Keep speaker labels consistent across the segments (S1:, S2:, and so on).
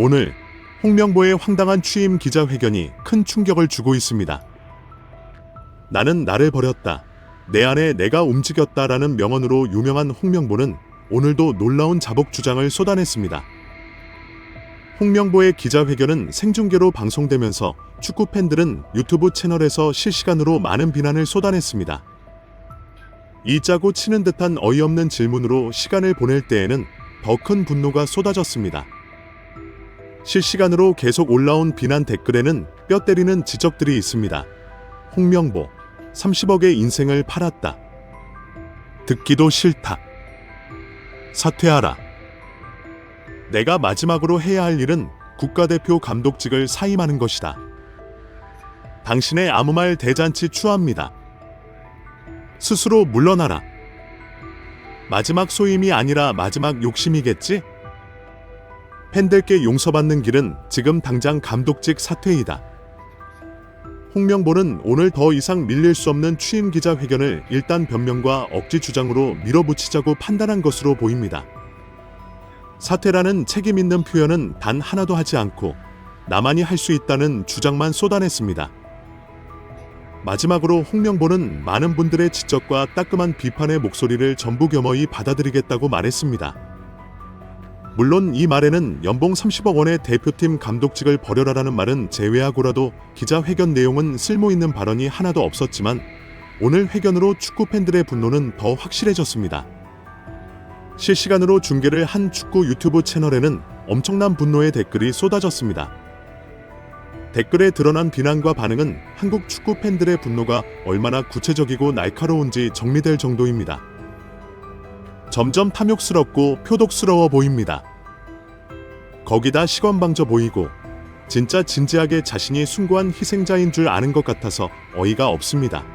S1: 오늘 홍명보의 황당한 취임 기자회견이 큰 충격을 주고 있습니다. 나는 나를 버렸다. 내 안에 내가 움직였다라는 명언으로 유명한 홍명보는 오늘도 놀라운 자복 주장을 쏟아냈습니다. 홍명보의 기자회견은 생중계로 방송되면서 축구 팬들은 유튜브 채널에서 실시간으로 많은 비난을 쏟아냈습니다. 이 짜고 치는 듯한 어이없는 질문으로 시간을 보낼 때에는 더 큰 분노가 쏟아졌습니다. 실시간으로 계속 올라온 비난 댓글에는 뼈 때리는 지적들이 있습니다. 홍명보, 30억의 인생을 팔았다. 듣기도 싫다. 사퇴하라. 내가 마지막으로 해야 할 일은 국가대표 감독직을 사임하는 것이다. 당신의 아무 말 대잔치 추합니다. 스스로 물러나라. 마지막 소임이 아니라 마지막 욕심이겠지? 팬들께 용서받는 길은 지금 당장 감독직 사퇴이다. 홍명보는 오늘 더 이상 밀릴 수 없는 취임 기자회견을 일단 변명과 억지 주장으로 밀어붙이자고 판단한 것으로 보입니다. 사퇴라는 책임 있는 표현은 단 하나도 하지 않고 나만이 할 수 있다는 주장만 쏟아냈습니다. 마지막으로 홍명보는 많은 분들의 지적과 따끔한 비판의 목소리를 전부 겸허히 받아들이겠다고 말했습니다. 물론 이 말에는 연봉 30억 원의 대표팀 감독직을 버려라라는 말은 제외하고라도 기자회견 내용은 쓸모있는 발언이 하나도 없었지만 오늘 회견으로 축구 팬들의 분노는 더 확실해졌습니다. 실시간으로 중계를 한 축구 유튜브 채널에는 엄청난 분노의 댓글이 쏟아졌습니다. 댓글에 드러난 비난과 반응은 한국 축구 팬들의 분노가 얼마나 구체적이고 날카로운지 정리될 정도입니다. 점점 탐욕스럽고 표독스러워 보입니다. 거기다 시건방져 보이고 진짜 진지하게 자신이 숭고한 희생자인 줄 아는 것 같아서 어이가 없습니다.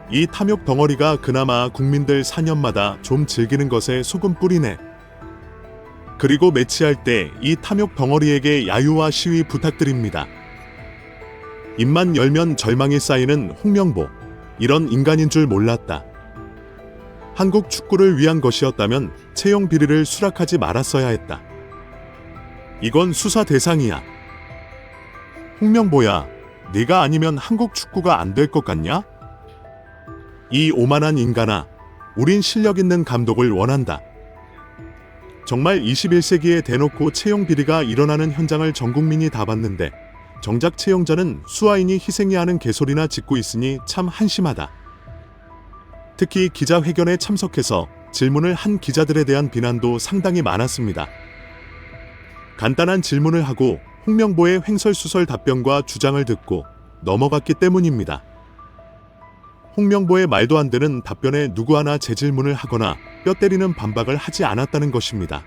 S1: 이 탐욕 덩어리가 그나마 국민들 4년마다 좀 즐기는 것에 소금 뿌리네. 그리고 매치할 때 이 탐욕 덩어리에게 야유와 시위 부탁드립니다. 입만 열면 절망이 쌓이는 홍명보. 이런 인간인 줄 몰랐다. 한국 축구를 위한 것이었다면 채용 비리를 수락하지 말았어야 했다. 이건 수사 대상이야. 홍명보야, 네가 아니면 한국 축구가 안 될 것 같냐? 이 오만한 인간아, 우린 실력 있는 감독을 원한다. 정말 21세기에 대놓고 채용 비리가 일어나는 현장을 전 국민이 다 봤는데 정작 채용자는 수아인이 희생이 하는 개소리나 짓고 있으니 참 한심하다. 특히 기자회견에 참석해서 질문을 한 기자들에 대한 비난도 상당히 많았습니다. 간단한 질문을 하고 홍명보의 횡설수설 답변과 주장을 듣고 넘어갔기 때문입니다. 홍명보의 말도 안 되는 답변에 누구 하나 재질문을 하거나 뼈 때리는 반박을 하지 않았다는 것입니다.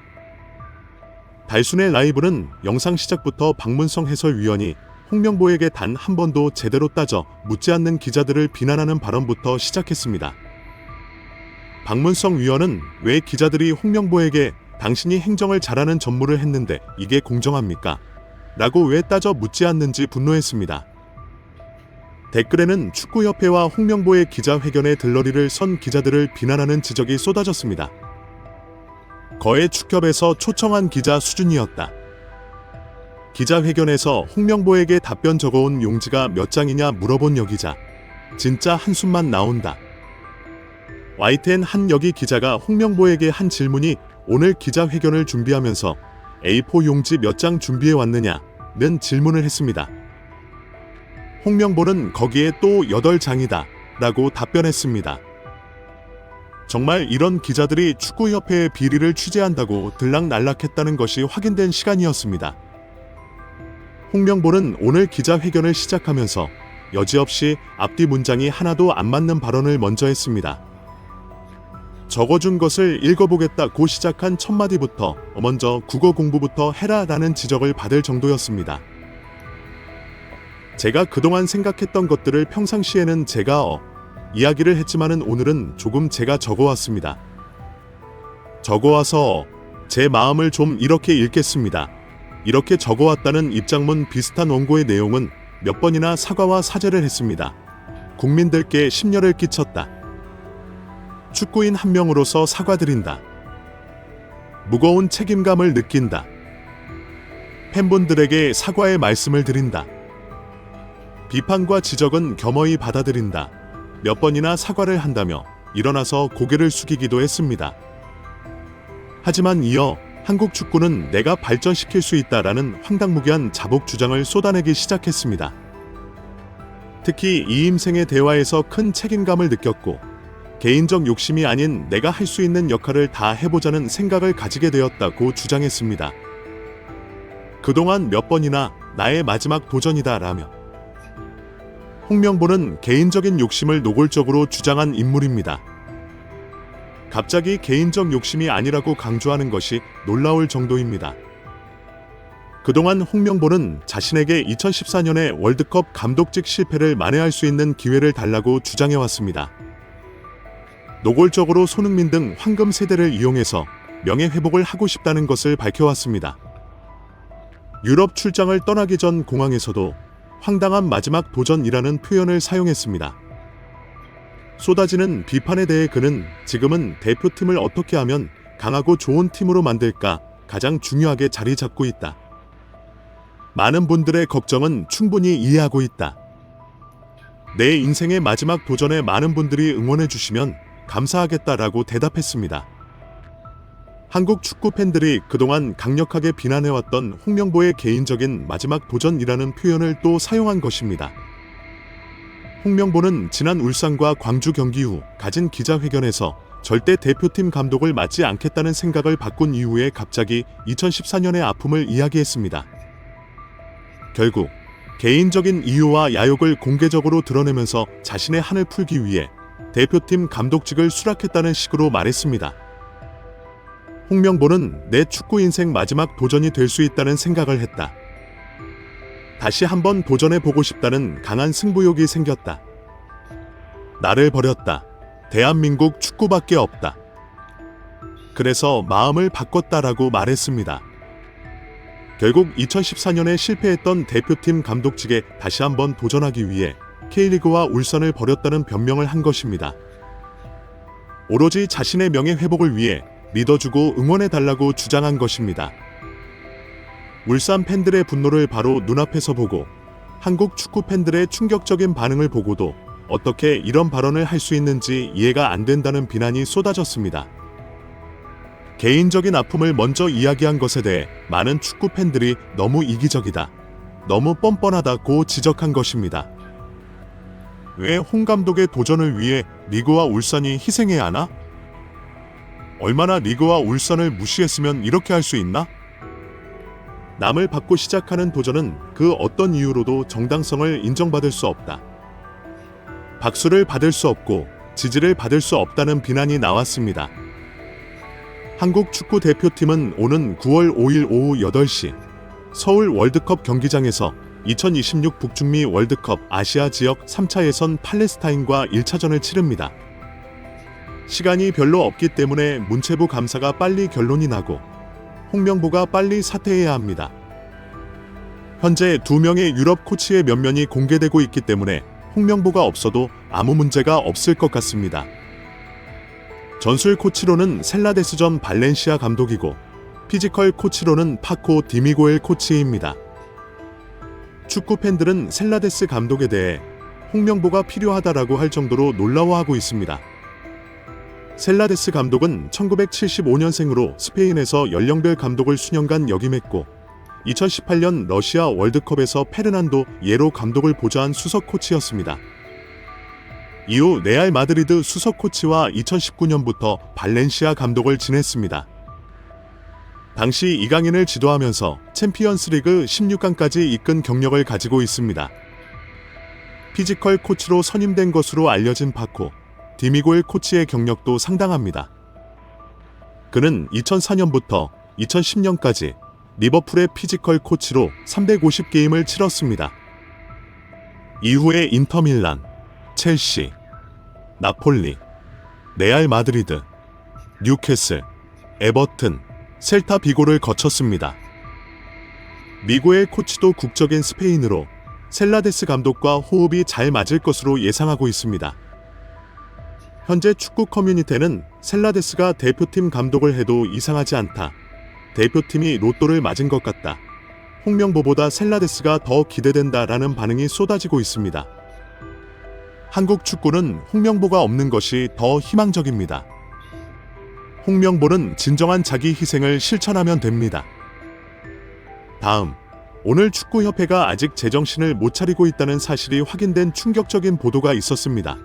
S1: 달순의 라이브는 영상 시작부터 박문성 해설위원이 홍명보에게 단 한 번도 제대로 따져 묻지 않는 기자들을 비난하는 발언부터 시작했습니다. 박문성 위원은 왜 기자들이 홍명보에게 당신이 행정을 잘하는 전무를 했는데 이게 공정합니까? 라고 왜 따져 묻지 않는지 분노했습니다. 댓글에는 축구협회와 홍명보의 기자회견에 들러리를 선 기자들을 비난하는 지적이 쏟아졌습니다. 거의 축협에서 초청한 기자 수준이었다. 기자회견에서 홍명보에게 답변 적어온 용지가 몇 장이냐 물어본 여기자 진짜 한숨만 나온다. YTN 한 여기 기자가 홍명보에게 한 질문이 오늘 기자회견을 준비하면서 A4 용지 몇 장 준비해 왔느냐는 질문을 했습니다. 홍명보는 거기에 또 8장이다 라고 답변했습니다. 정말 이런 기자들이 축구협회의 비리를 취재한다고 들락날락했다는 것이 확인된 시간이었습니다. 홍명보는 오늘 기자회견을 시작하면서 여지없이 앞뒤 문장이 하나도 안 맞는 발언을 먼저 했습니다. 적어준 것을 읽어보겠다고 시작한 첫 마디부터 먼저 국어 공부부터 해라 라는 지적을 받을 정도였습니다. 제가 그동안 생각했던 것들을 평상시에는 제가 이야기를 했지만은 오늘은 조금 제가 적어왔습니다. 적어와서 제 마음을 좀 이렇게 읽겠습니다. 이렇게 적어왔다는 입장문 비슷한 원고의 내용은 몇 번이나 사과와 사죄를 했습니다. 국민들께 심려를 끼쳤다. 축구인 한 명으로서 사과드린다. 무거운 책임감을 느낀다. 팬분들에게 사과의 말씀을 드린다. 비판과 지적은 겸허히 받아들인다. 몇 번이나 사과를 한다며 일어나서 고개를 숙이기도 했습니다. 하지만 이어 한국 축구는 내가 발전시킬 수 있다라는 황당무계한 자복 주장을 쏟아내기 시작했습니다. 특히 이임생의 대화에서 큰 책임감을 느꼈고 개인적 욕심이 아닌 내가 할 수 있는 역할을 다 해보자는 생각을 가지게 되었다고 주장했습니다. 그동안 몇 번이나 나의 마지막 도전이다 라며 홍명보는 개인적인 욕심을 노골적으로 주장한 인물입니다. 갑자기 개인적 욕심이 아니라고 강조하는 것이 놀라울 정도입니다. 그동안 홍명보는 자신에게 2014년에 월드컵 감독직 실패를 만회할 수 있는 기회를 달라고 주장해왔습니다. 노골적으로 손흥민 등 황금 세대를 이용해서 명예회복을 하고 싶다는 것을 밝혀왔습니다. 유럽 출장을 떠나기 전 공항에서도 황당한 마지막 도전이라는 표현을 사용했습니다. 쏟아지는 비판에 대해 그는 지금은 대표팀을 어떻게 하면 강하고 좋은 팀으로 만들까 가장 중요하게 자리 잡고 있다. 많은 분들의 걱정은 충분히 이해하고 있다. 내 인생의 마지막 도전에 많은 분들이 응원해 주시면 감사하겠다라고 대답했습니다. 한국 축구 팬들이 그동안 강력하게 비난해왔던 홍명보의 개인적인 마지막 도전이라는 표현을 또 사용한 것입니다. 홍명보는 지난 울산과 광주 경기 후 가진 기자회견에서 절대 대표팀 감독을 맡지 않겠다는 생각을 바꾼 이후에 갑자기 2014년의 아픔을 이야기했습니다. 결국 개인적인 이유와 야욕을 공개적으로 드러내면서 자신의 한을 풀기 위해 대표팀 감독직을 수락했다는 식으로 말했습니다. 홍명보는 내 축구 인생 마지막 도전이 될 수 있다는 생각을 했다. 다시 한번 도전해보고 싶다는 강한 승부욕이 생겼다. 나를 버렸다. 대한민국 축구밖에 없다. 그래서 마음을 바꿨다라고 말했습니다. 결국 2014년에 실패했던 대표팀 감독직에 다시 한번 도전하기 위해 K리그와 울산을 버렸다는 변명을 한 것입니다. 오로지 자신의 명예 회복을 위해 믿어주고 응원해달라고 주장한 것입니다. 울산 팬들의 분노를 바로 눈앞에서 보고 한국 축구 팬들의 충격적인 반응을 보고도 어떻게 이런 발언을 할 수 있는지 이해가 안 된다는 비난이 쏟아졌습니다. 개인적인 아픔을 먼저 이야기한 것에 대해 많은 축구 팬들이 너무 이기적이다, 너무 뻔뻔하다고 지적한 것입니다. 왜 홍 감독의 도전을 위해 리그와 울산이 희생해야 하나? 얼마나 리그와 울산을 무시했으면 이렇게 할 수 있나? 남을 받고 시작하는 도전은 그 어떤 이유로도 정당성을 인정받을 수 없다. 박수를 받을 수 없고 지지를 받을 수 없다는 비난이 나왔습니다. 한국 축구 대표팀은 오는 9월 5일 오후 8시 서울 월드컵 경기장에서 2026 북중미 월드컵 아시아 지역 3차 예선 팔레스타인과 1차전을 치릅니다. 시간이 별로 없기 때문에 문체부 감사가 빨리 결론이 나고 홍명보가 빨리 사퇴해야 합니다. 현재 2명의 유럽 코치의 면면이 공개되고 있기 때문에 홍명보가 없어도 아무 문제가 없을 것 같습니다. 전술 코치로는 셀라데스전 발렌시아 감독이고 피지컬 코치로는 파코 디미고엘 코치입니다. 축구 팬들은 셀라데스 감독에 대해 홍명보가 필요하다라고 할 정도로 놀라워하고 있습니다. 셀라데스 감독은 1975년생으로 스페인에서 연령별 감독을 수년간 역임했고 2018년 러시아 월드컵에서 페르난도 예로 감독을 보좌한 수석 코치였습니다. 이후 레알 마드리드 수석 코치와 2019년부터 발렌시아 감독을 지냈습니다. 당시 이강인을 지도하면서 챔피언스리그 16강까지 이끈 경력을 가지고 있습니다. 피지컬 코치로 선임된 것으로 알려진 파코 디미고엘 코치의 경력도 상당합니다. 그는 2004년부터 2010년까지 리버풀의 피지컬 코치로 350게임을 치렀습니다. 이후에 인터밀란, 첼시, 나폴리, 레알 마드리드, 뉴캐슬, 에버튼, 셀타 비고를 거쳤습니다. 미고엘 코치도 국적인 스페인으로 셀라데스 감독과 호흡이 잘 맞을 것으로 예상하고 있습니다. 현재 축구 커뮤니티는 셀라데스가 대표팀 감독을 해도 이상하지 않다. 대표팀이 로또를 맞은 것 같다. 홍명보보다 셀라데스가 더 기대된다라는 반응이 쏟아지고 있습니다. 한국 축구는 홍명보가 없는 것이 더 희망적입니다. 홍명보는 진정한 자기 희생을 실천하면 됩니다. 다음, 오늘 축구협회가 아직 제정신을 못 차리고 있다는 사실이 확인된 충격적인 보도가 있었습니다.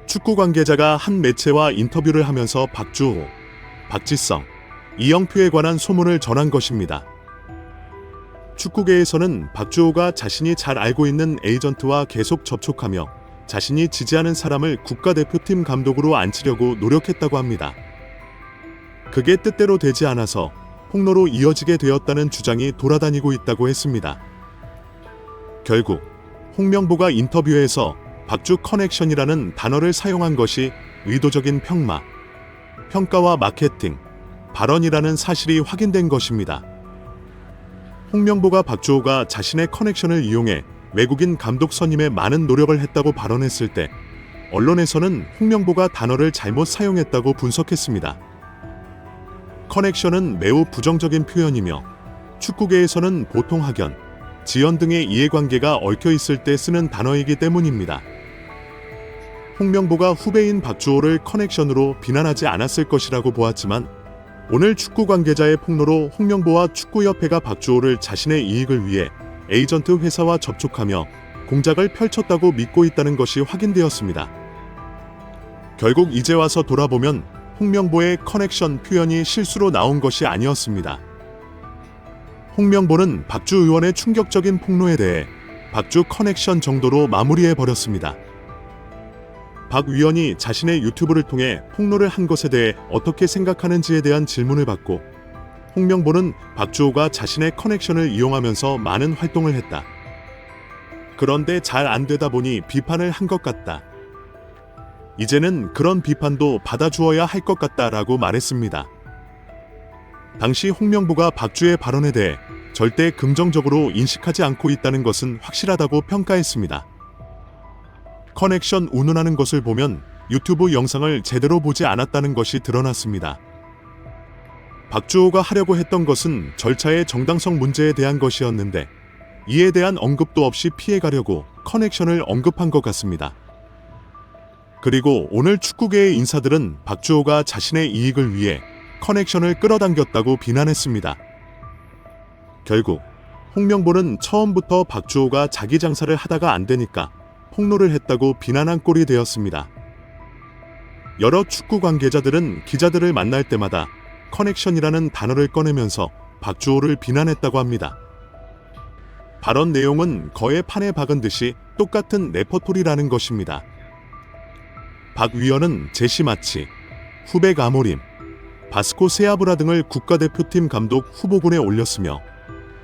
S1: 축구 관계자가 한 매체와 인터뷰를 하면서 박주호, 박지성, 이영표에 관한 소문을 전한 것입니다. 축구계에서는 박주호가 자신이 잘 알고 있는 에이전트와 계속 접촉하며 자신이 지지하는 사람을 국가대표팀 감독으로 앉히려고 노력했다고 합니다. 그게 뜻대로 되지 않아서 폭로로 이어지게 되었다는 주장이 돌아다니고 있다고 했습니다. 결국 홍명보가 인터뷰에서 박주 커넥션이라는 단어를 사용한 것이 의도적인 평가와 마케팅, 발언이라는 사실이 확인된 것입니다. 홍명보가 박주호가 자신의 커넥션을 이용해 외국인 감독 선임에 많은 노력을 했다고 발언했을 때 언론에서는 홍명보가 단어를 잘못 사용했다고 분석했습니다. 커넥션은 매우 부정적인 표현이며 축구계에서는 보통 학연, 지연 등의 이해관계가 얽혀 있을 때 쓰는 단어이기 때문입니다. 홍명보가 후배인 박주호를 커넥션으로 비난하지 않았을 것이라고 보았지만 오늘 축구 관계자의 폭로로 홍명보와 축구협회가 박주호를 자신의 이익을 위해 에이전트 회사와 접촉하며 공작을 펼쳤다고 믿고 있다는 것이 확인되었습니다. 결국 이제 와서 돌아보면 홍명보의 커넥션 표현이 실수로 나온 것이 아니었습니다. 홍명보는 박주 의원의 충격적인 폭로에 대해 박주 커넥션 정도로 마무리해버렸습니다. 박 위원이 자신의 유튜브를 통해 폭로를 한 것에 대해 어떻게 생각하는지에 대한 질문을 받고 홍명보는 박주호가 자신의 커넥션을 이용하면서 많은 활동을 했다. 그런데 잘 안 되다 보니 비판을 한 것 같다. 이제는 그런 비판도 받아주어야 할 것 같다라고 말했습니다. 당시 홍명보가 박주의 발언에 대해 절대 긍정적으로 인식하지 않고 있다는 것은 확실하다고 평가했습니다. 커넥션 운운하는 것을 보면 유튜브 영상을 제대로 보지 않았다는 것이 드러났습니다. 박주호가 하려고 했던 것은 절차의 정당성 문제에 대한 것이었는데 이에 대한 언급도 없이 피해가려고 커넥션을 언급한 것 같습니다. 그리고 오늘 축구계의 인사들은 박주호가 자신의 이익을 위해 커넥션을 끌어당겼다고 비난했습니다. 결국 홍명보는 처음부터 박주호가 자기 장사를 하다가 안 되니까 폭로를 했다고 비난한 꼴이 되었습니다. 여러 축구 관계자들은 기자들을 만날 때마다 커넥션이라는 단어를 꺼내면서 박주호를 비난했다고 합니다. 발언 내용은 거의 판에 박은 듯이 똑같은 레퍼토리라는 것입니다. 박 위원은 제시마치, 후백 아모림, 바스코 세아브라 등을 국가대표팀 감독 후보군에 올렸으며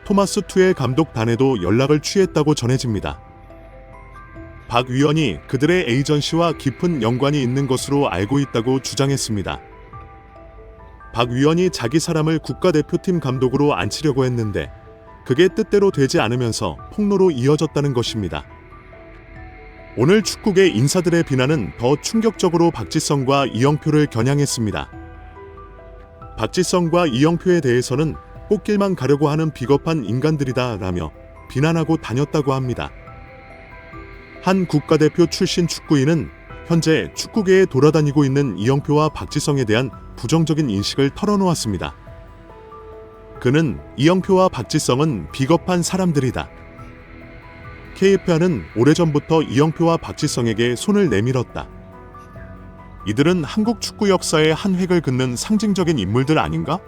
S1: 토마스 투엘 감독단에도 연락을 취했다고 전해집니다. 박 위원이 그들의 에이전시와 깊은 연관이 있는 것으로 알고 있다고 주장했습니다. 박 위원이 자기 사람을 국가대표팀 감독으로 앉히려고 했는데 그게 뜻대로 되지 않으면서 폭로로 이어졌다는 것입니다. 오늘 축구계 인사들의 비난은 더 충격적으로 박지성과 이영표를 겨냥했습니다. 박지성과 이영표에 대해서는 꽃길만 가려고 하는 비겁한 인간들이다라며 비난하고 다녔다고 합니다. 한 국가대표 출신 축구인은 현재 축구계에 돌아다니고 있는 이영표와 박지성에 대한 부정적인 인식을 털어놓았습니다. 그는 이영표와 박지성은 비겁한 사람들이다. KFA는 오래전부터 이영표와 박지성에게 손을 내밀었다. 이들은 한국 축구 역사의 한 획을 긋는 상징적인 인물들 아닌가?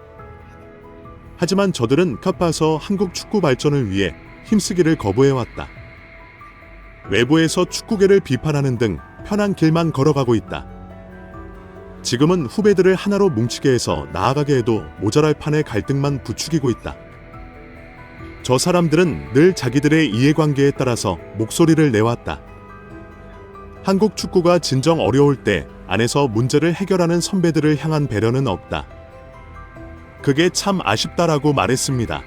S1: 하지만 저들은 카파서 한국 축구 발전을 위해 힘쓰기를 거부해왔다. 외부에서 축구계를 비판하는 등 편한 길만 걸어가고 있다. 지금은 후배들을 하나로 뭉치게 해서 나아가게 해도 모자랄 판에 갈등만 부추기고 있다. 저 사람들은 늘 자기들의 이해관계에 따라서 목소리를 내왔다. 한국 축구가 진정 어려울 때 안에서 문제를 해결하는 선배들을 향한 배려는 없다. 그게 참 아쉽다라고 말했습니다.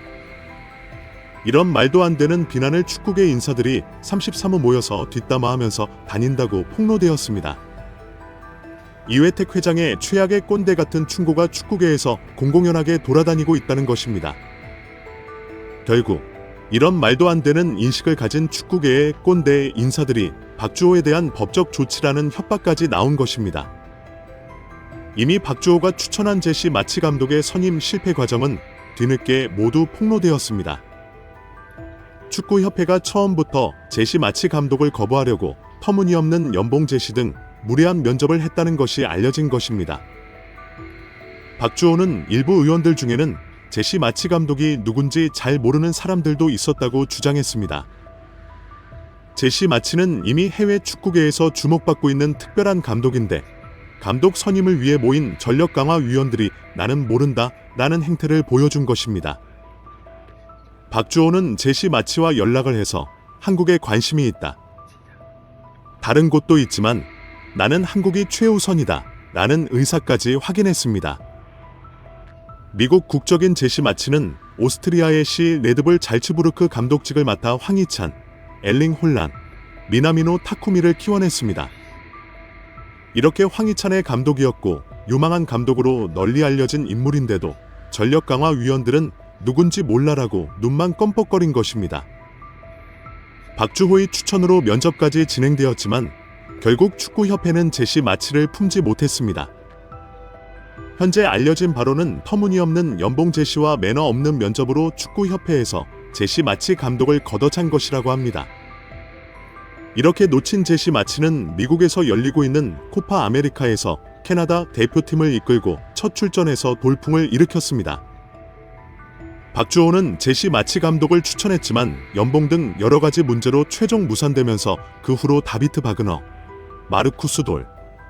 S1: 이런 말도 안 되는 비난을 축구계 인사들이 33호 모여서 뒷담화하면서 다닌다고 폭로되었습니다. 이회택 회장의 최악의 꼰대 같은 충고가 축구계에서 공공연하게 돌아다니고 있다는 것입니다. 결국 이런 말도 안 되는 인식을 가진 축구계의 꼰대 인사들이 박주호에 대한 법적 조치라는 협박까지 나온 것입니다. 이미 박주호가 추천한 제시 마치 감독의 선임 실패 과정은 뒤늦게 모두 폭로되었습니다. 축구협회가 처음부터 제시 마치 감독을 거부하려고 터무니없는 연봉 제시 등 무리한 면접을 했다는 것이 알려진 것입니다. 박주호는 일부 의원들 중에는 제시 마치 감독이 누군지 잘 모르는 사람들도 있었다고 주장했습니다. 제시 마치는 이미 해외 축구계에서 주목받고 있는 특별한 감독인데 감독 선임을 위해 모인 전력 강화 위원들이 나는 모른다 라는 행태를 보여준 것입니다. 박주호는 제시 마치와 연락을 해서 한국에 관심이 있다. 다른 곳도 있지만 나는 한국이 최우선이다 라는 의사까지 확인했습니다. 미국 국적인 제시 마치는 오스트리아의 시 레드불 잘츠부르크 감독직을 맡아 황희찬, 엘링 홀란, 미나미노 타쿠미를 키워냈습니다. 이렇게 황희찬의 감독이었고 유망한 감독으로 널리 알려진 인물인데도 전력 강화 위원들은 누군지 몰라라고 눈만 껌뻑거린 것입니다. 박주호의 추천으로 면접까지 진행되었지만 결국 축구협회는 제시 마치를 품지 못했습니다. 현재 알려진 바로는 터무니없는 연봉 제시와 매너 없는 면접으로 축구협회에서 제시 마치 감독을 걷어찬 것이라고 합니다. 이렇게 놓친 제시 마치는 미국에서 열리고 있는 코파 아메리카에서 캐나다 대표팀을 이끌고 첫 출전에서 돌풍을 일으켰습니다. 박주호는 제시 마치 감독을 추천했지만 연봉 등 여러 가지 문제로 최종 무산되면서 그 후로 다비트 바그너, 마르쿠스 돌,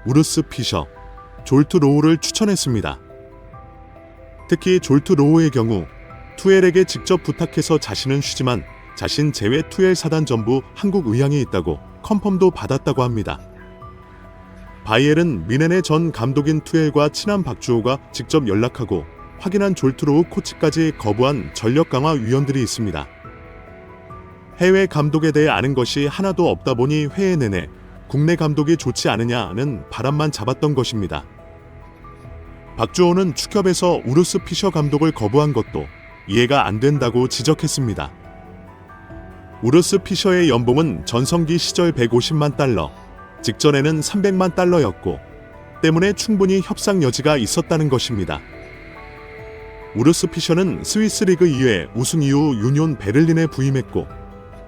S1: 우르스 피셔, 졸트 로우를 추천했습니다. 특히 졸트 로우의 경우 투엘에게 직접 부탁해서 자신은 쉬지만 자신 제외 투엘 사단 전부 한국 의향이 있다고 컨펌도 받았다고 합니다. 바이엘은 미넨의 전 감독인 투엘과 친한 박주호가 직접 연락하고 확인한 졸트 로우 코치까지 거부한 전력 강화 위원들이 있습니다. 해외 감독에 대해 아는 것이 하나도 없다 보니 회의 내내 국내 감독이 좋지 않으냐는 바람만 잡았던 것입니다. 박주호는 축협에서 우르스 피셔 감독을 거부한 것도 이해가 안 된다고 지적했습니다. 우르스 피셔의 연봉은 전성기 시절 150만 달러, 직전에는 300만 달러였고 때문에 충분히 협상 여지가 있었다는 것입니다. 우르스 피셔는 스위스 리그 2회 우승 이후 유니온 베를린에 부임했고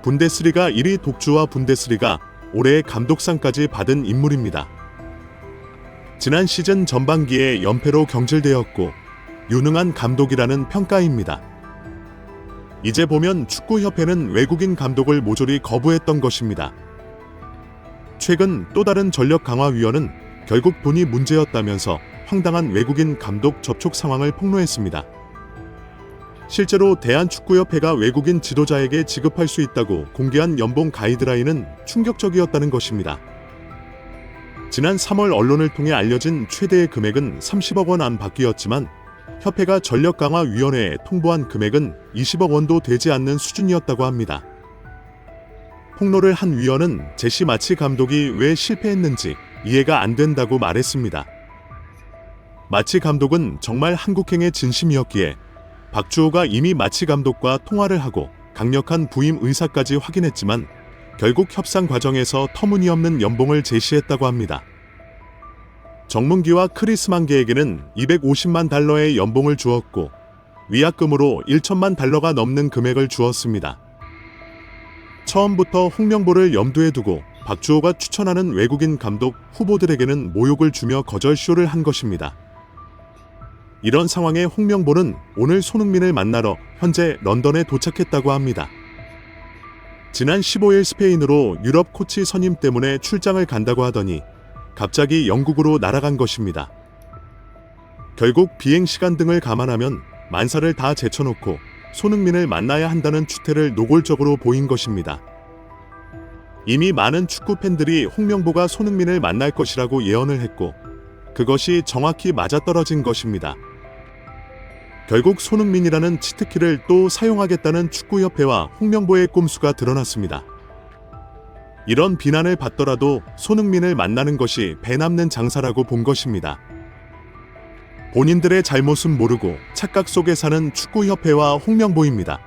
S1: 분데스리가 1위 독주와 분데스리가 올해의 감독상까지 받은 인물입니다. 지난 시즌 전반기에 연패로 경질되었고 유능한 감독이라는 평가입니다. 이제 보면 축구협회는 외국인 감독을 모조리 거부했던 것입니다. 최근 또 다른 전력 강화 위원은 결국 돈이 문제였다면서 황당한 외국인 감독 접촉 상황을 폭로했습니다. 실제로 대한축구협회가 외국인 지도자에게 지급할 수 있다고 공개한 연봉 가이드라인은 충격적이었다는 것입니다. 지난 3월 언론을 통해 알려진 최대의 금액은 30억 원 안팎이었지만 협회가 전력강화위원회에 통보한 금액은 20억 원도 되지 않는 수준이었다고 합니다. 폭로를 한 위원은 제시 마치 감독이 왜 실패했는지 이해가 안 된다고 말했습니다. 마치 감독은 정말 한국행의 진심이었기에 박주호가 이미 마치 감독과 통화를 하고 강력한 부임 의사까지 확인했지만 결국 협상 과정에서 터무니없는 연봉을 제시했다고 합니다. 정문기와 크리스 만게에게는 250만 달러의 연봉을 주었고 위약금으로 1천만 달러가 넘는 금액을 주었습니다. 처음부터 홍명보를 염두에 두고 박주호가 추천하는 외국인 감독 후보들에게는 모욕을 주며 거절쇼를 한 것입니다. 이런 상황에 홍명보는 오늘 손흥민을 만나러 현재 런던에 도착했다고 합니다. 지난 15일 스페인으로 유럽 코치 선임 때문에 출장을 간다고 하더니 갑자기 영국으로 날아간 것입니다. 결국 비행시간 등을 감안하면 만사를 다 제쳐놓고 손흥민을 만나야 한다는 추태를 노골적으로 보인 것입니다. 이미 많은 축구 팬들이 홍명보가 손흥민을 만날 것이라고 예언을 했고 그것이 정확히 맞아떨어진 것입니다. 결국 손흥민이라는 치트키를 또 사용하겠다는 축구협회와 홍명보의 꼼수가 드러났습니다. 이런 비난을 받더라도 손흥민을 만나는 것이 배 남는 장사라고 본 것입니다. 본인들의 잘못은 모르고 착각 속에 사는 축구협회와 홍명보입니다.